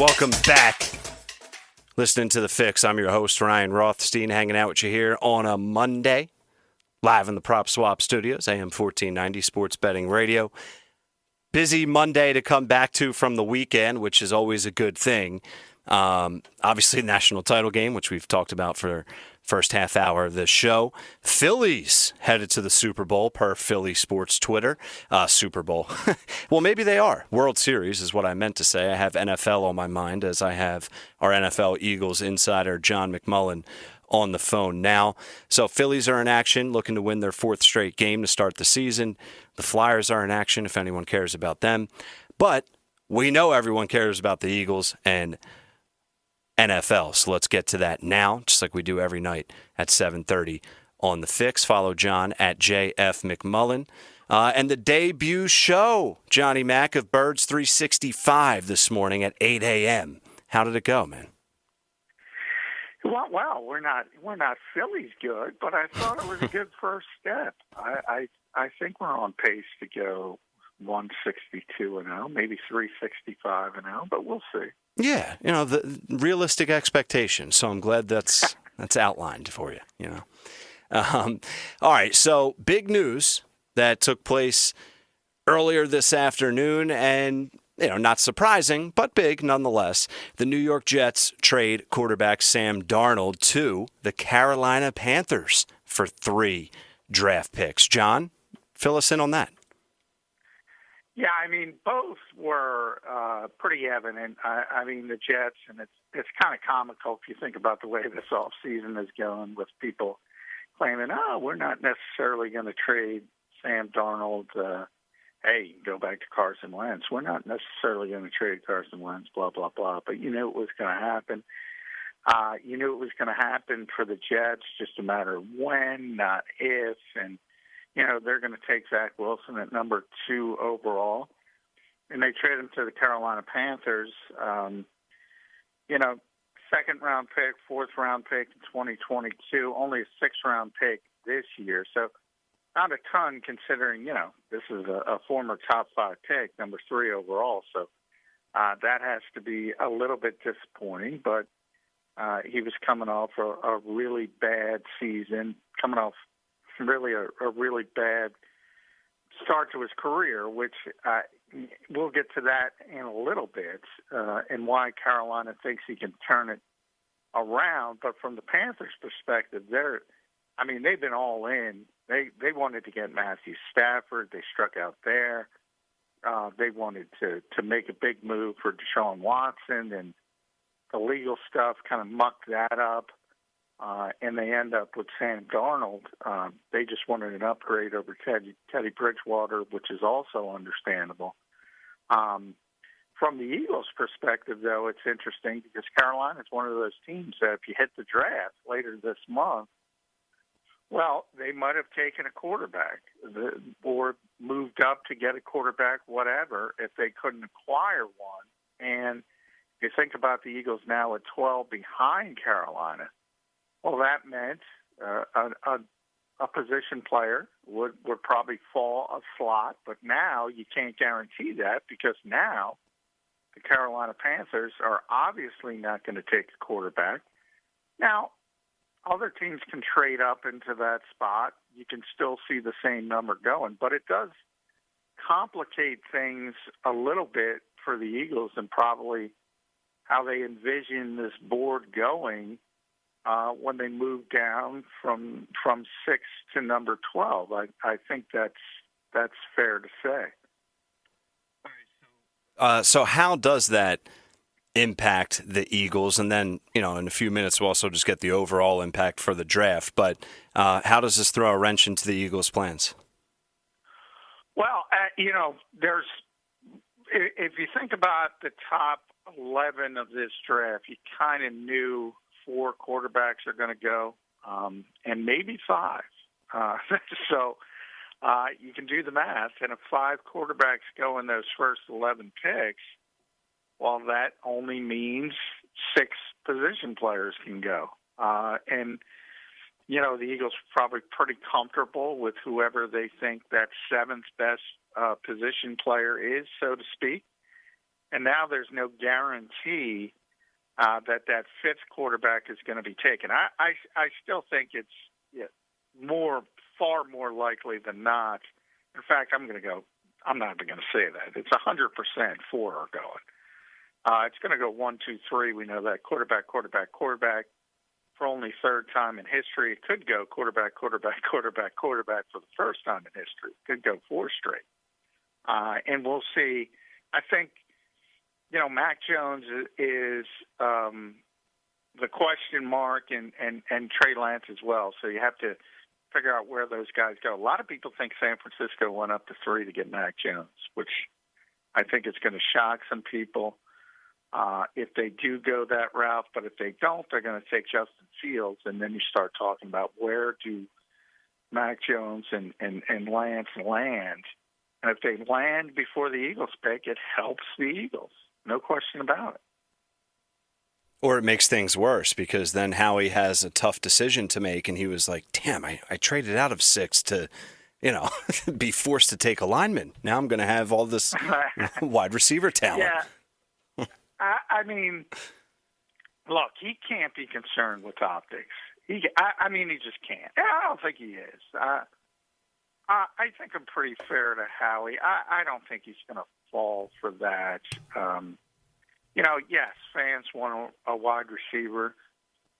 welcome back. Listening to The Fix. I'm your host, Ryan Rothstein, hanging out with you here on a Monday, live in the Prop Swap Studios, AM 1490 Sports Betting Radio. Busy Monday to come back to from the weekend, which is always a good thing. Obviously, national title game, which we've talked about for first half hour of this show. Phillies headed to the Super Bowl per Philly Sports Twitter. Super Bowl. Well, maybe they are. World Series is what I meant to say. I have NFL on my mind as I have our NFL Eagles insider John McMullen on the phone now. So Phillies are in action, looking to win their fourth straight game to start the season. The Flyers are in action if anyone cares about them. But we know everyone cares about the Eagles and NFL. So let's get to that now, just like we do every night at 7:30 on The Fix. Follow John at JF McMullen. And the debut show, Johnny Mac of Birds 365 this morning at 8 a.m. How did it go, man? Well, we're not Phillies good, but I thought it was a good first step. I think we're on pace to go 162-0, maybe 365-0, but we'll see. Yeah, the realistic expectations. So I'm glad that's outlined for you. All right. So big news that took place earlier this afternoon, and not surprising, but big nonetheless. The New York Jets trade quarterback Sam Darnold to the Carolina Panthers for 3 draft picks. John, fill us in on that. Yeah, both were pretty evident. The Jets, and it's kind of comical if you think about the way this offseason is going with people claiming, we're not necessarily going to trade Sam Darnold. Hey, go back to Carson Wentz. We're not necessarily going to trade Carson Wentz, blah, blah, blah. But you knew it was going to happen. You knew it was going to happen for the Jets, just a matter of when, not if. And they're going to take Zach Wilson at number 2 overall, and they trade him to the Carolina Panthers. Second-round pick, fourth-round pick in 2022, only a sixth-round pick this year. So not a ton considering, this is a former top 5 pick, number 3 overall. So that has to be a little bit disappointing, but he was coming off a really bad season, coming off really a really bad start to his career, which we'll get to that in a little bit, and why Carolina thinks he can turn it around. But from the Panthers' perspective, they've been all in. They wanted to get Matthew Stafford. They struck out there. They wanted to make a big move for Deshaun Watson, and the legal stuff kind of mucked that up. And they end up with Sam Darnold. They just wanted an upgrade over Teddy Bridgewater, which is also understandable. From the Eagles' perspective, though, it's interesting because Carolina is one of those teams that if you hit the draft later this month, well, they might have taken a quarterback or moved up to get a quarterback, whatever, if they couldn't acquire one. And if you think about the Eagles now at 12 behind Carolina, well, that meant a position player would probably fall a slot, but now you can't guarantee that because now the Carolina Panthers are obviously not going to take a quarterback. Now, other teams can trade up into that spot. You can still see the same number going, but it does complicate things a little bit for the Eagles and probably how they envision this board going when they move down from 6 to number 12. I think that's fair to say. So how does that impact the Eagles? And then, in a few minutes, we'll also just get the overall impact for the draft. But how does this throw a wrench into the Eagles' plans? Well, there's if you think about the top 11 of this draft, you kind of knew 4 quarterbacks are going to go, and maybe 5. So you can do the math, and if 5 quarterbacks go in those first 11 picks, well, that only means 6 position players can go. And, the Eagles are probably pretty comfortable with whoever they think that 7th best position player is, so to speak. and now there's no guarantee that fifth quarterback is going to be taken. I still think it's far more likely than not. In fact, I'm not even going to say that. It's 100% four are going. It's going to go 1, 2, 3. We know that quarterback for only third time in history. It could go quarterback for the first time in history. It could go 4 straight. And we'll see. I think, Mac Jones is the question mark and Trey Lance as well. So you have to figure out where those guys go. A lot of people think San Francisco went up to 3 to get Mac Jones, which I think it's going to shock some people if they do go that route. But if they don't, they're going to take Justin Fields, and then you start talking about where do Mac Jones and Lance land. And if they land before the Eagles pick, it helps the Eagles. No question about it. Or it makes things worse because then Howie has a tough decision to make, and he was like, damn, I traded out of 6 to, be forced to take a lineman. Now I'm going to have all this wide receiver talent. Yeah. I mean, look, he can't be concerned with optics. He just can't. I don't think he is. I think I'm pretty fair to Howie. I don't think he's going to fall for that. Yes, fans want a wide receiver.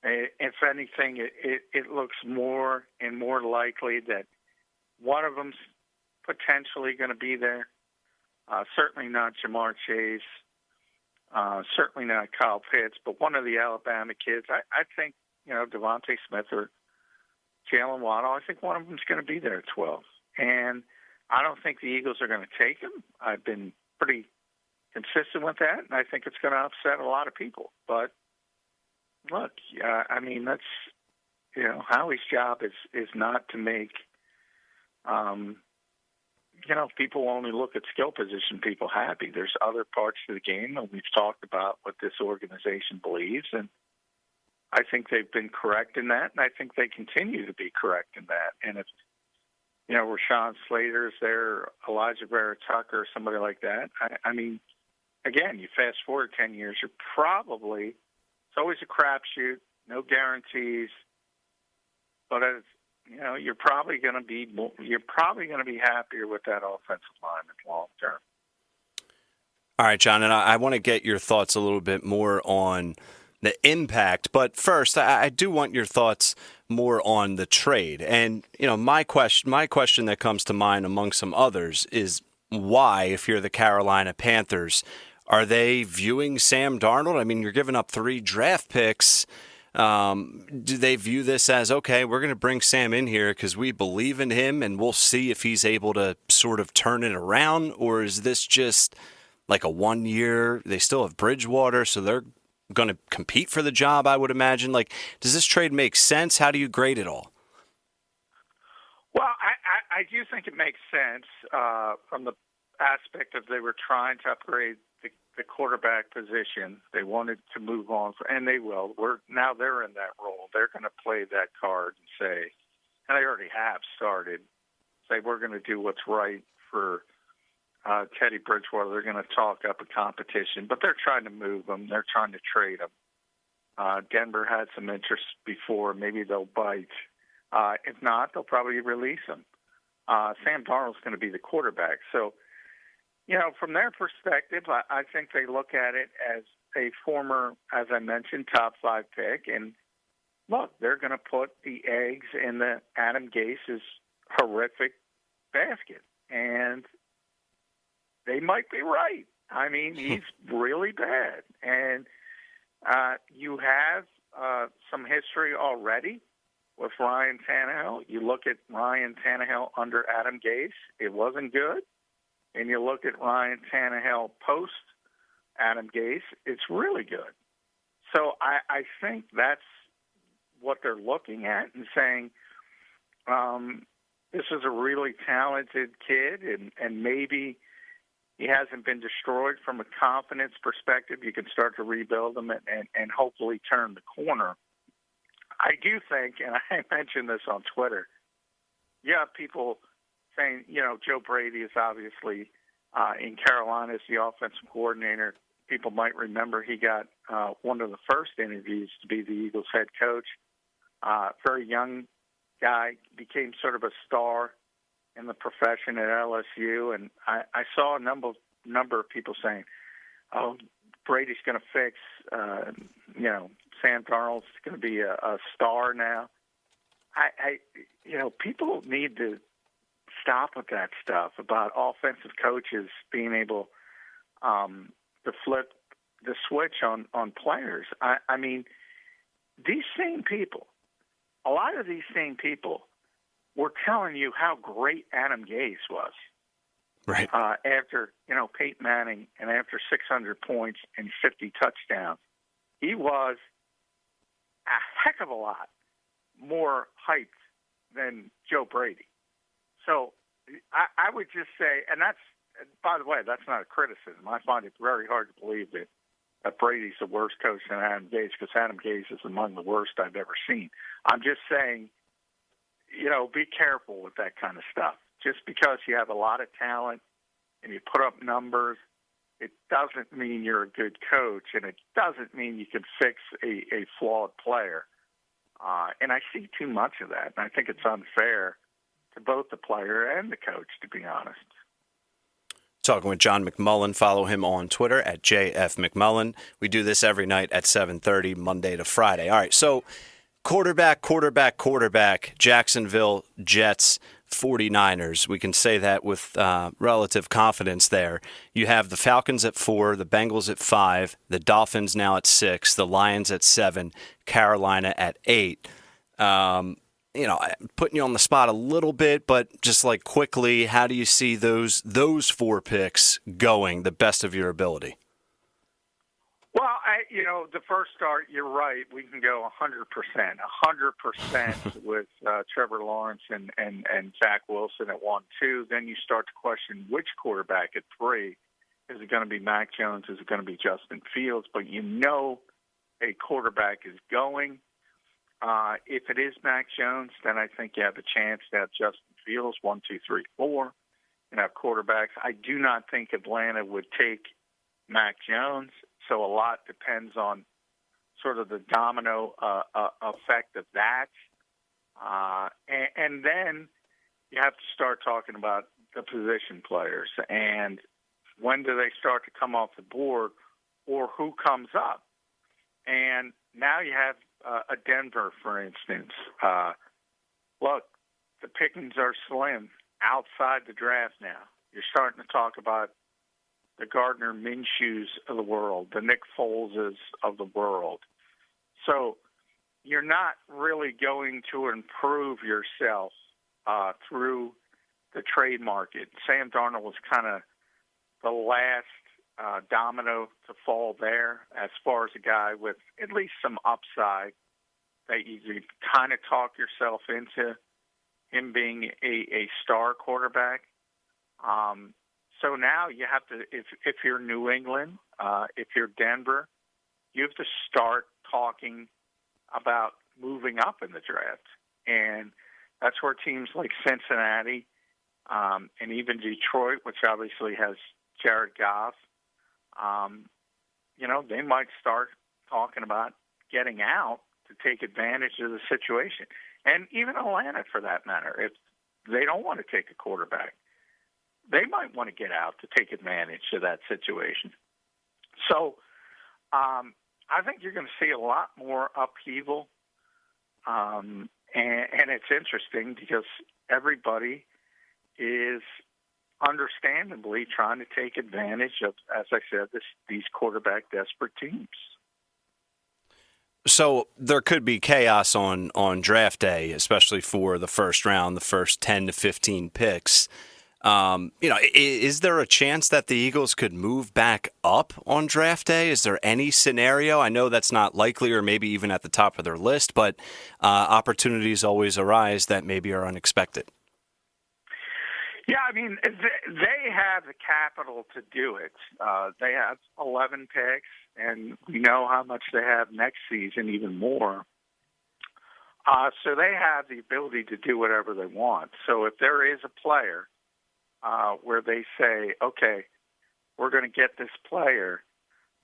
If anything, it looks more and more likely that one of them's potentially going to be there. Certainly not Jamar Chase. Certainly not Kyle Pitts, but one of the Alabama kids. I think, Devontae Smith or Jalen Waddle, I think one of them's going to be there at 12. And I don't think the Eagles are going to take him. I've been pretty consistent with that, and I think it's going to upset a lot of people. But, look, that's, Howie's job is not to make, people only look at skill position people happy. There's other parts of the game, and we've talked about what this organization believes, and I think they've been correct in that, and I think they continue to be correct in that. And if, Rashawn Slater's there, Elijah Vera Tucker, somebody like that, again, you fast forward 10 years, it's always a crapshoot, no guarantees, but you're probably going to be happier with that offensive lineman long term. All right, John, and I want to get your thoughts a little bit more on the impact, but first, I do want your thoughts more on the trade. And my question that comes to mind among some others is why, if you're the Carolina Panthers, are they viewing Sam Darnold? I mean, you're giving up 3 draft picks. Do they view this as, okay, we're going to bring Sam in here because we believe in him and we'll see if he's able to sort of turn it around? Or is this just like a 1 year? They still have Bridgewater, so they're going to compete for the job, I would imagine. Like, does this trade make sense? How do you grade it all? Well, I do think it makes sense from the aspect of they were trying to upgrade the quarterback position. They wanted to move on, and they will. Now they're in that role. They're going to play that card and say, and they already have started, say we're going to do what's right for Teddy Bridgewater. They're going to talk up a competition, but they're trying to move them. They're trying to trade them. Denver had some interest before. Maybe they'll bite. If not, they'll probably release him. Sam Darnold's going to be the quarterback. So, from their perspective, I think they look at it as a former, as I mentioned, top 5 pick. And, look, they're going to put the eggs in the Adam Gase's horrific basket. And they might be right. I mean, he's really bad. And you have some history already with Ryan Tannehill. You look at Ryan Tannehill under Adam Gase, it wasn't good. And you look at Ryan Tannehill post Adam Gase, it's really good. So I think that's what they're looking at and saying, this is a really talented kid, and maybe he hasn't been destroyed from a confidence perspective. You can start to rebuild him and hopefully turn the corner. I do think, and I mentioned this on Twitter, you have people saying, Joe Brady is obviously in Carolina as the offensive coordinator. people might remember he got one of the first interviews to be the Eagles head coach. Very young guy, became sort of a star in the profession at LSU, and I saw a number of people saying, "Oh, Brady's going to fix, Sam Darnold's going to be a star now." People need to stop with that stuff about offensive coaches being able to flip the switch on players. I mean, these same people, a lot of these same people were telling you how great Adam Gase was. Right. After, Peyton Manning and after 600 points and 50 touchdowns. He was a heck of a lot more hyped than Joe Brady. So I would just say, and that's, by the way, that's not a criticism. I find it very hard to believe that Brady's the worst coach than Adam Gase, because Adam Gase is among the worst I've ever seen. I'm just saying, be careful with that kind of stuff. Just because you have a lot of talent and you put up numbers, it doesn't mean you're a good coach, and it doesn't mean you can fix a flawed player. And I see too much of that, and I think it's unfair to both the player and the coach, to be honest. Talking with John McMullen. Follow him on Twitter at JFMcMullen. We do this every night at 7:30, Monday to Friday. All right, so quarterback, Jacksonville Jets, 49ers. We can say that with relative confidence there. You have the Falcons at 4, the Bengals at 5, the Dolphins now at 6, the Lions at 7, Carolina at 8. Putting you on the spot a little bit, but just like quickly, how do you see those 4 picks going, the best of your ability? Well, the first start, you're right. We can go 100% with Trevor Lawrence and Zach Wilson at 1-2. Then you start to question which quarterback at 3. Is it going to be Mac Jones? Is it going to be Justin Fields? But a quarterback is going. If it is Mac Jones, then I think you have a chance to have Justin Fields, 1, 2, 3, 4, and have quarterbacks. I do not think Atlanta would take Mac Jones, so a lot depends on sort of the domino effect of that. And then you have to start talking about the position players and when do they start to come off the board or who comes up. And now you have a Denver, for instance. Look, the pickings are slim outside the draft now. You're starting to talk about the Gardner Minshew's of the world, the Nick Foleses of the world. So you're not really going to improve yourself through the trade market. Sam Darnold was kind of the last domino to fall there as far as a guy with at least some upside that you could kind of talk yourself into him being a star quarterback. So now you have to, if you're New England, if you're Denver, you have to start talking about moving up in the draft. And that's where teams like Cincinnati and even Detroit, which obviously has Jared Goff, they might start talking about getting out to take advantage of the situation. And even Atlanta, for that matter, if they don't want to take a quarterback, they might want to get out to take advantage of that situation. So I think you're going to see a lot more upheaval. And it's interesting because everybody is understandably trying to take advantage of, as I said, these quarterback desperate teams. So there could be chaos on draft day, especially for the first round, the first 10 to 15 picks. Is there a chance that the Eagles could move back up on draft day? Is there any scenario? I know that's not likely or maybe even at the top of their list, but opportunities always arise that maybe are unexpected. Yeah, I mean, they have the capital to do it. They have 11 picks, and we know how much they have next season, even more. So they have the ability to do whatever they want. So if there is a player where they say, okay, we're going to get this player,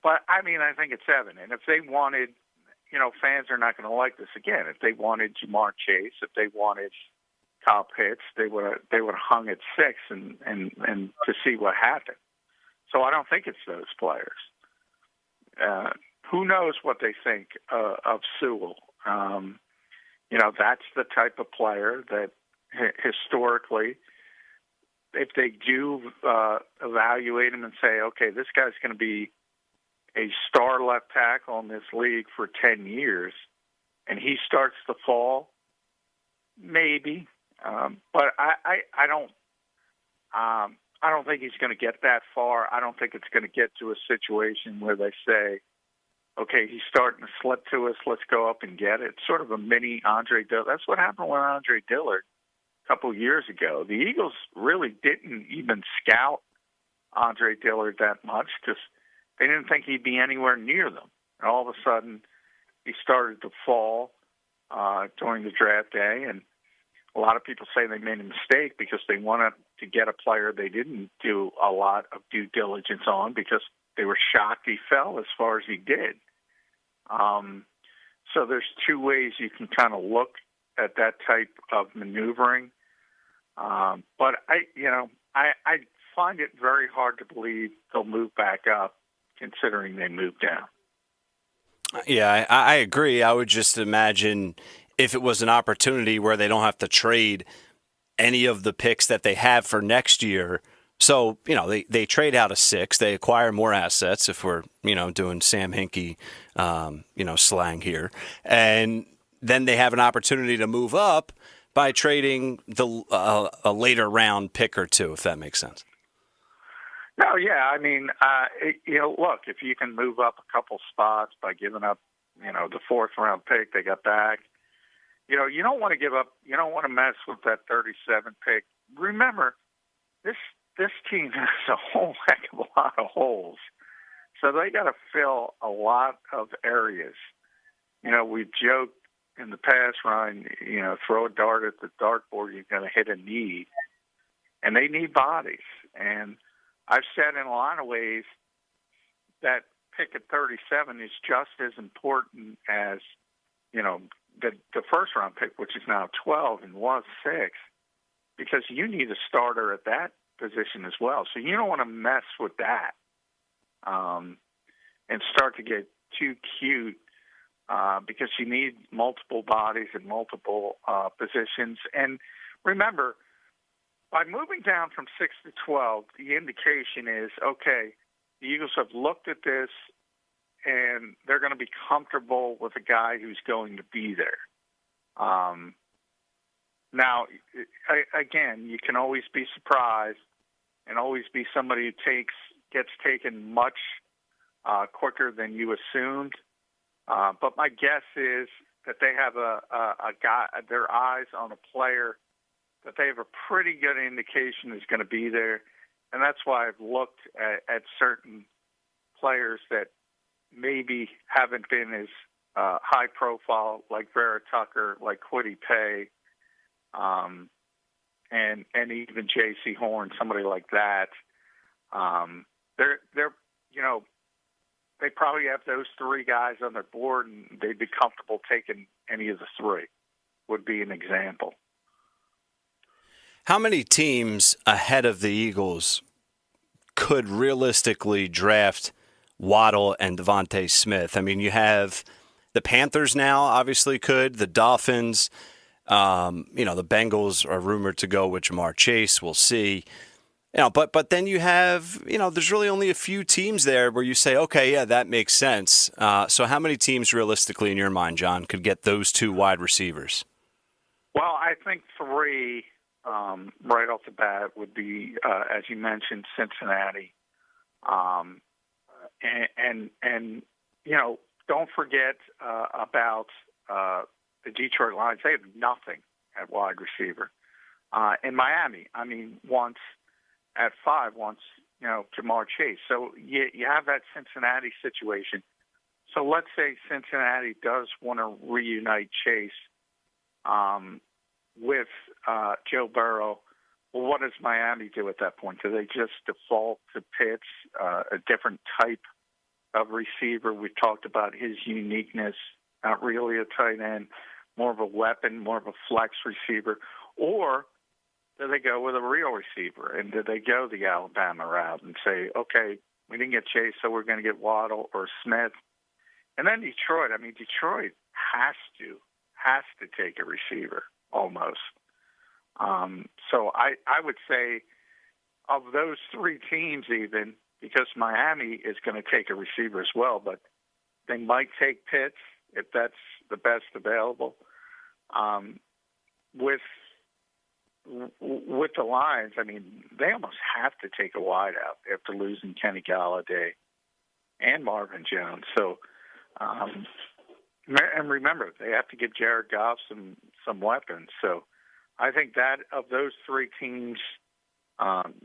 But, I mean, I think it's evident. If they wanted, fans are not going to like this again. If they wanted Jamar Chase, if they wanted Kyle Pitts, they would have hung at 6 and to see what happened. So I don't think it's those players. Who knows what they think of Sewell? That's the type of player that historically, if they do evaluate him and say, okay, this guy's going to be a star left tackle in this league for 10 years, and he starts to fall, maybe. But I don't think he's going to get that far. I don't think it's going to get to a situation where they say, okay, he's starting to slip to us, let's go up and get it. It's sort of a mini Andre Dillard. That's what happened with Andre Dillard a couple years ago. The Eagles really didn't even scout Andre Dillard that much because they didn't think he'd be anywhere near them. And all of a sudden, he started to fall during the draft day, and a lot of people say they made a mistake because they wanted to get a player they didn't do a lot of due diligence on because they were shocked he fell as far as he did. So there's two ways you can kind of look at that type of maneuvering. But I find it very hard to believe they'll move back up considering they moved down. Yeah, I agree. I would just imagine if it was an opportunity where they don't have to trade any of the picks that they have for next year. So, they trade out a 6, they acquire more assets if we're, doing Sam Hinkie, slang here. And then they have an opportunity to move up by trading a later round pick or two, if that makes sense. No, yeah. I mean, look, if you can move up a couple spots by giving up, the 4th round pick they got back, you don't want to give up, you don't want to mess with that 37 pick. Remember, this team has a whole heck of a lot of holes. So they got to fill a lot of areas. We've joked in the past, Ryan, throw a dart at the dartboard, you're going to hit a need. And they need bodies. And I've said in a lot of ways that pick at 37 is just as important as, the first round pick, which is now 12 and was 6, because you need a starter at that position as well. So you don't want to mess with that and start to get too cute because you need multiple bodies in multiple positions. And remember, by moving down from 6 to 12, the indication is, okay, the Eagles have looked at this and they're going to be comfortable with a guy who's going to be there. Now, again, you can always be surprised and always be somebody who gets taken much quicker than you assumed. But my guess is that they have a guy, their eyes on a player that they have a pretty good indication is going to be there. And that's why I've looked at certain players that maybe haven't been as high profile, like Vera Tucker, like Kwity Paye, and even J.C. Horn, somebody like that. They're they probably have those 3 guys on their board, and they'd be comfortable taking any of the 3. Would be an example. How many teams ahead of the Eagles could realistically draft Waddle and Devontae Smith? I mean, you have the Panthers now, obviously could. The Dolphins, the Bengals are rumored to go with Jamar Chase. We'll see. But then you have, there's really only a few teams there where you say, okay, yeah, that makes sense. So how many teams realistically in your mind, John, could get those 2 wide receivers? Well, I think 3 right off the bat would be, as you mentioned, Cincinnati. And don't forget about the Detroit Lions. They have nothing at wide receiver. In Miami, once at 5, Jamar Chase. So you have that Cincinnati situation. So let's say Cincinnati does want to reunite Chase with Joe Burrow. Well, what does Miami do at that point? Do they just default to Pitts, a different type of receiver. We talked about his uniqueness, not really a tight end, more of a weapon, more of a flex receiver, or do they go with a real receiver? And do they go the Alabama route and say, okay, we didn't get Chase, so we're going to get Waddle or Smith? And then Detroit. I mean, Detroit has to take a receiver almost. So I would say of those three teams, even because Miami is going to take a receiver as well, but they might take Pitts if that's the best available. With the Lions, I mean, they almost have to take a wideout after losing Kenny Galladay and Marvin Jones. So, and remember, they have to give Jared Goff some weapons. So, I think that of those three teams,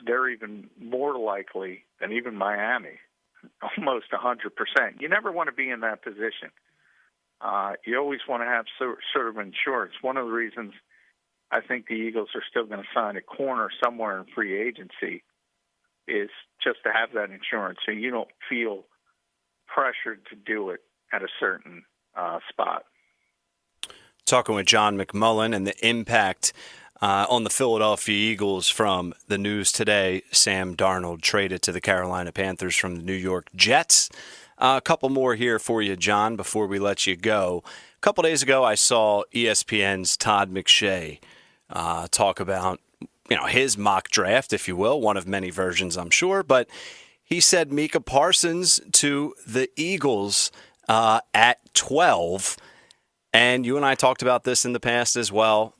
they're even more likely than even Miami, almost 100%. You never want to be in that position. You always want to have sort of insurance. One of the reasons I think the Eagles are still going to sign a corner somewhere in free agency is just to have that insurance so you don't feel pressured to do it at a certain spot. Talking with John McMullen and the impact on the Philadelphia Eagles from the news today. Sam Darnold traded to the Carolina Panthers from the New York Jets. A couple more here for you, John, before we let you go. A couple days ago, I saw ESPN's Todd McShay talk about his mock draft, if you will, one of many versions, I'm sure. But he said Micah Parsons to the Eagles at 12. And you and I talked about this in the past as well.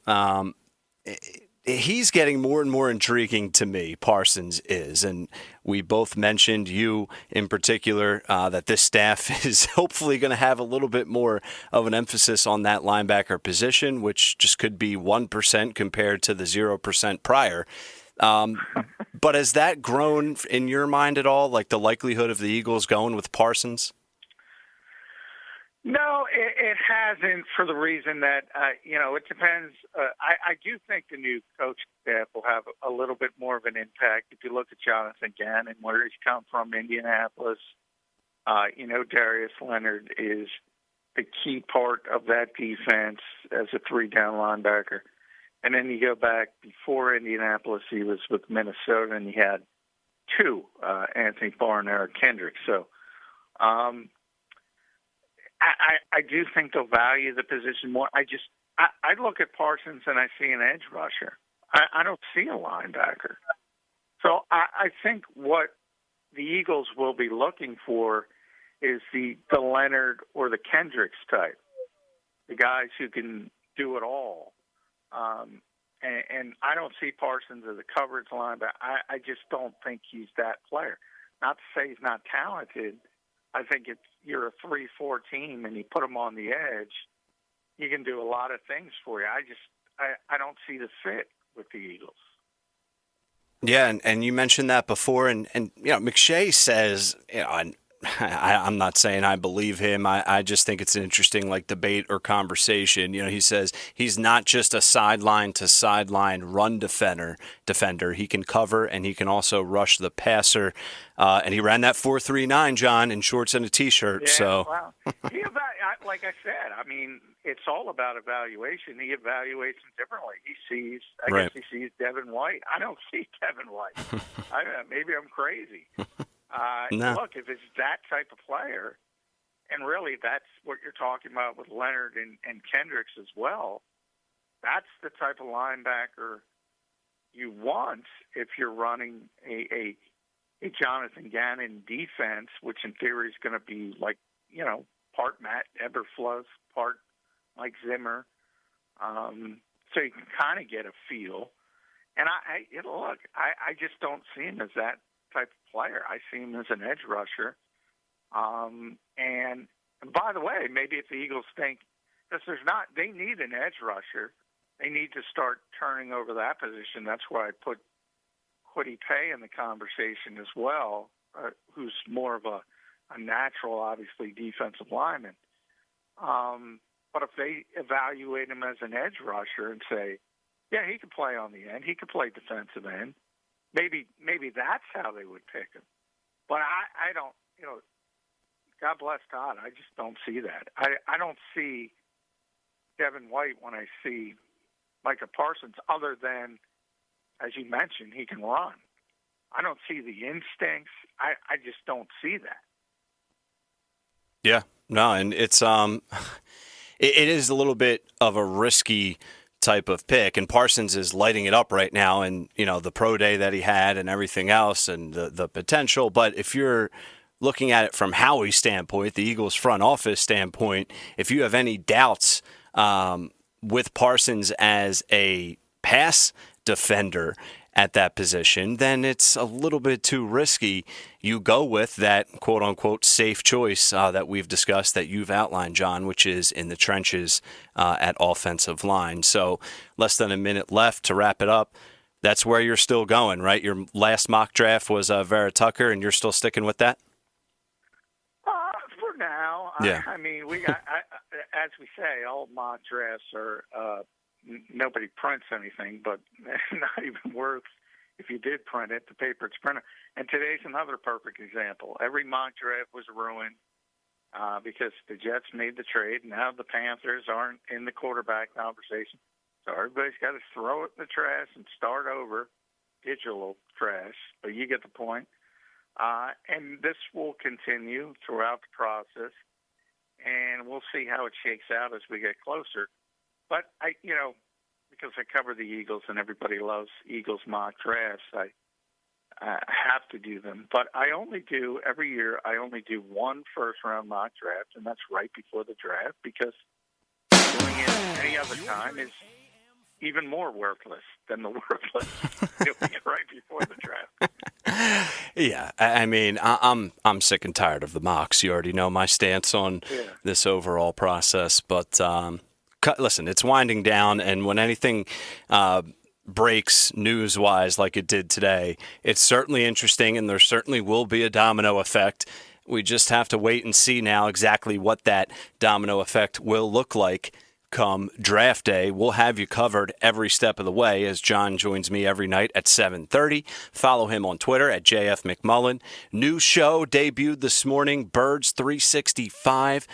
He's getting more and more intriguing to me, Parsons is. And we both mentioned, you in particular, that this staff is hopefully going to have a little bit more of an emphasis on that linebacker position, which just could be 1% compared to the 0% prior. But has that grown in your mind at all, like the likelihood of the Eagles going with Parsons? No, it hasn't, for the reason that, it depends. I do think the new coaching staff will have a little bit more of an impact. If you look at Jonathan Gannon, where he's come from, Indianapolis, Darius Leonard is the key part of that defense as a three-down linebacker. And then you go back before Indianapolis, he was with Minnesota, and he had two, Anthony Barr and Eric Kendricks. So, I do think they'll value the position more. I look at Parsons and I see an edge rusher. I don't see a linebacker. So I think what the Eagles will be looking for is the Leonard or the Kendricks type, the guys who can do it all. And I don't see Parsons as a coverage linebacker. I just don't think he's that player. Not to say he's not talented. I think you're a 3-4 team and you put them on the edge, you can do a lot of things for you. I don't see the fit with the Eagles. Yeah, and you mentioned that before, and McShay says, I'm not saying I believe him. I just think it's an interesting debate or conversation. He says he's not just a sideline to sideline run defender. He can cover and he can also rush the passer. And he ran that 4.39, John, in shorts and a T-shirt. Yeah, so, well, like I said, I mean, it's all about evaluation. He evaluates them differently. I guess he sees Devin White. I don't see Devin White. Maybe I'm crazy. No. Look, if it's that type of player, and really that's what you're talking about with Leonard and Kendricks as well, that's the type of linebacker you want if you're running a Jonathan Gannon defense, which in theory is going to be part Matt Eberflus, part Mike Zimmer. So you can kind of get a feel. And I just don't see him as that type of player. I see him as an edge rusher. And by the way, maybe if the Eagles think that they need an edge rusher, they need to start turning over that position. That's why I put Kwity Paye in the conversation as well, who's more of a natural, obviously, defensive lineman. But if they evaluate him as an edge rusher and say, yeah, he could play on the end, he could play defensive end, maybe that's how they would pick him. But I don't, God bless Todd. I just don't see that. I don't see Devin White when I see Micah Parsons, other than, as you mentioned, he can run. I don't see the instincts. I just don't see that. Yeah, no, and it's it is a little bit of a risky type of pick, and Parsons is lighting it up right now, and the pro day that he had and everything else, and the potential. But if you're looking at it from Howie's standpoint, the Eagles front office standpoint, if you have any doubts with Parsons as a pass defender at that position, then it's a little bit too risky. You go with that quote-unquote safe choice that we've discussed, that you've outlined, John, which is in the trenches at offensive line. So less than a minute left to wrap it up. That's where you're still going, right? Your last mock draft was Vera Tucker, and you're still sticking with that? For now. Yeah. I mean, we got, as we say, all mock drafts are nobody prints anything, but not even worth, if you did print it, the paper it's printed. And today's another perfect example. Every mock draft was ruined because the Jets made the trade. Now the Panthers aren't in the quarterback conversation. So everybody's got to throw it in the trash and start over, digital trash, but you get the point. And this will continue throughout the process, and we'll see how it shakes out as we get closer. But because I cover the Eagles and everybody loves Eagles mock drafts, I have to do them. But every year I only do one first-round mock draft, and that's right before the draft, because doing it any other time is even more worthless than the worthless doing it right before the draft. Yeah, I mean, I'm sick and tired of the mocks. You already know my stance on this overall process, but listen, it's winding down, and when anything breaks news-wise like it did today, it's certainly interesting, and there certainly will be a domino effect. We just have to wait and see now exactly what that domino effect will look like come draft day. We'll have you covered every step of the way as John joins me every night at 7:30. Follow him on Twitter at JF McMullen. New show debuted this morning, Birds 365.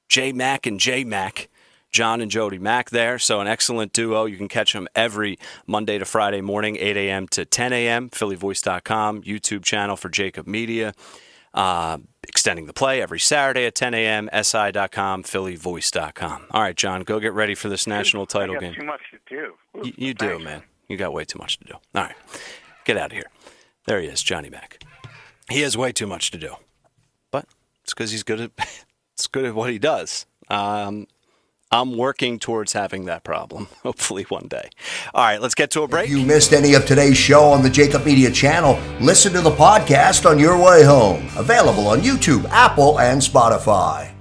J-Mac and J-Mac, John and Jody Mack there. So an excellent duo. You can catch them every Monday to Friday morning, 8 a.m. to 10 a.m. PhillyVoice.com, YouTube channel for JAKIB Media. Extending the play every Saturday at 10 a.m., SI.com, PhillyVoice.com. All right, John, go get ready for this national title game. Too much to do. You do, man. You got way too much to do. All right, get out of here. There he is, Johnny Mack. He has way too much to do, but it's because he's good at what he does. I'm working towards having that problem, hopefully one day. All right, let's get to a break. If you missed any of today's show on the JAKIB Media channel, listen to the podcast on your way home. Available on YouTube, Apple, and Spotify.